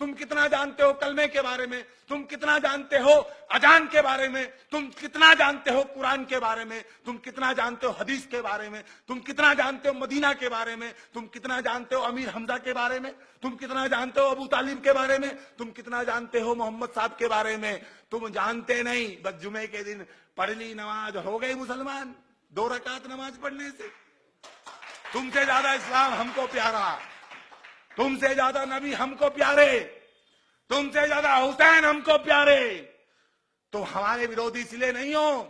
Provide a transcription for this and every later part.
तुम कितना जानते हो कलमे के बारे में, तुम कितना जानते हो अजान के बारे में, तुम कितना जानते हो कुरान के बारे में, तुम कितना जानते हो हदीस के बारे में, तुम कितना जानते हो मदीना के बारे में, तुम कितना जानते हो अमीर हमजा के बारे में, तुम कितना जानते हो अबू तालिब के बारे में, तुम कितना जानते हो मोहम्मद साहब के बारे में। तुम जानते नहीं, बस जुमे के दिन पढ़ ली नमाज, हो गई मुसलमान 2 रकात नमाज पढ़ने से। तुमसे ज्यादा इस्लाम हमको प्यारा, तुमसे ज्यादा नबी हमको प्यारे, तुमसे ज्यादा हुसैन हमको प्यारे। तुम हमारे विरोधी इसलिए नहीं हो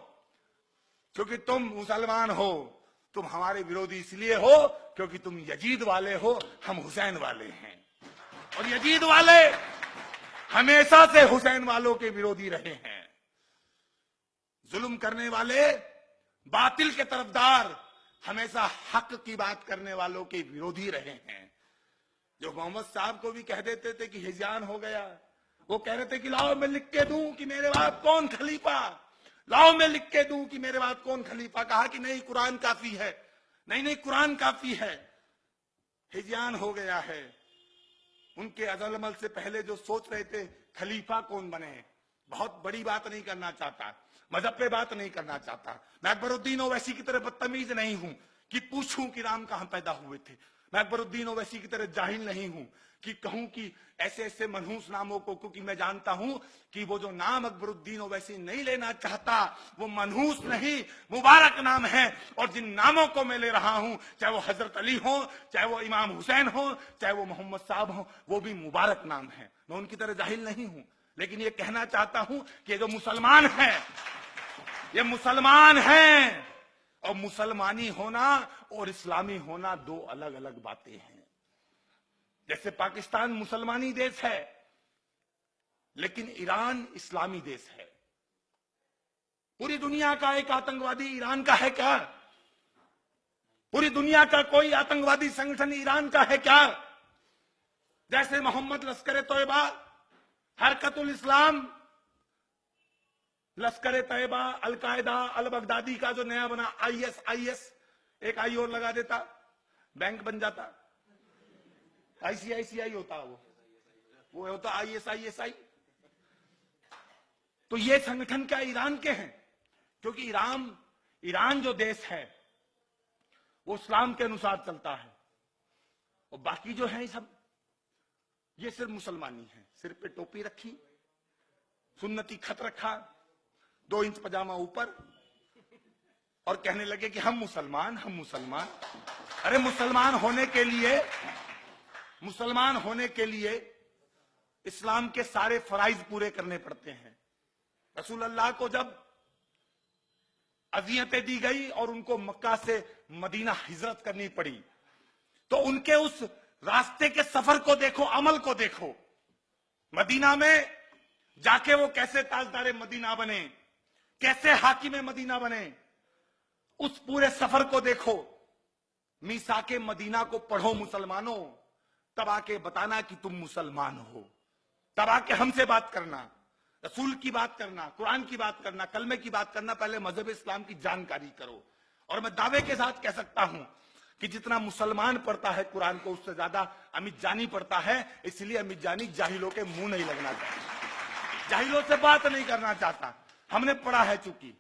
क्योंकि तुम मुसलमान हो, तुम हमारे विरोधी इसलिए हो क्योंकि तुम यजीद वाले हो, हम हुसैन वाले हैं। और यजीद वाले हमेशा से हुसैन वालों के विरोधी रहे हैं। जुल्म करने वाले, बातिल के तरफदार हमेशा हक की बात करने वालों के विरोधी रहे हैं। जो मोहम्मद साहब को भी कह देते थे कि हिजान हो गया, वो कह रहे थे कि लाओ मैं लिख के दूं कि मेरे बाद कौन खलीफा, लाओ मैं लिख के दूं कि मेरे बाद कौन खलीफा। कहा कि नहीं कुरान काफी है, नहीं नहीं कुरान काफी है। हिजान हो गया है। उनके अज़ल अमल से पहले जो सोच रहे थे खलीफा कौन बने, बहुत बड़ी बात नहीं करना चाहता, मजहब पे बात नहीं करना चाहता। मैं अकबरुद्दीन ओवैसी की तरह बदतमीज नहीं हूं कि पूछूं कि राम कहां पैदा हुए थे। मैं अकबरुद्दीन ओवैसी की तरह जाहिल नहीं हूं कि कहूं कि ऐसे ऐसे मनहूस नामों को, क्योंकि मैं जानता हूं कि वो जो नाम अकबरुद्दीन ओवैसी नहीं लेना चाहता वो मनहूस नहीं मुबारक नाम है। और जिन नामों को मैं ले रहा हूं, चाहे वो हजरत अली हो, चाहे वो इमाम हुसैन हो, चाहे वो मोहम्मद साहब हो, वो भी मुबारक नाम है। मैं उनकी तरह जाहिल नहीं हूं, लेकिन ये कहना चाहता हूं कि ये जो मुसलमान है, ये मुसलमान हैं। और मुसलमानी होना और इस्लामी होना 2 अलग अलग बातें हैं। जैसे पाकिस्तान मुसलमानी देश है लेकिन ईरान इस्लामी देश है। पूरी दुनिया का एक आतंकवादी ईरान का है क्या? पूरी दुनिया का कोई आतंकवादी संगठन ईरान का है क्या? जैसे मोहम्मद लश्कर तोयबा, हरकतुल इस्लाम, लश्कर तैयबा, अलकायदा, अल बगदादी का जो नया बना आईएस, एक आई और लगा देता, बैंक बन जाता, आईसीआईसीआई होता, वो होता आईएसआई। तो ये संगठन क्या ईरान के हैं? क्योंकि ईरान जो देश है वो इस्लाम के अनुसार चलता है, और बाकी जो है सब ये सिर्फ मुसलमानी है। सिर पे टोपी रखी, सुन्नती खत रखा, 2 इंच पजामा ऊपर, और कहने लगे कि हम मुसलमान, हम मुसलमान। अरे मुसलमान होने के लिए इस्लाम के सारे फराइज पूरे करने पड़ते हैं। रसूल अल्लाह को जब अज़ियतें दी गई और उनको मक्का से मदीना हिजरत करनी पड़ी, तो उनके उस रास्ते के सफर को देखो, अमल को देखो। मदीना में जाके वो कैसे ताजदारे मदीना बने, कैसे हाकिम मदीना बने, उस पूरे सफर को देखो। मीसाके मदीना को पढ़ो मुसलमानों, तब आके बताना कि तुम मुसलमान हो, तब आके हमसे बात करना, रसूल की बात करना, कुरान की बात करना, कलमे की बात करना। पहले मजहब इस्लाम की जानकारी करो। और मैं दावे के साथ कह सकता हूं कि जितना मुसलमान पढ़ता है कुरान को, उससे ज्यादा अमित जानी पढ़ता है। इसलिए अमित जानी जाहिलों के मुंह नहीं लगना चाहता, जाहिलों से बात नहीं करना चाहता। हमने पढ़ा है चूंकि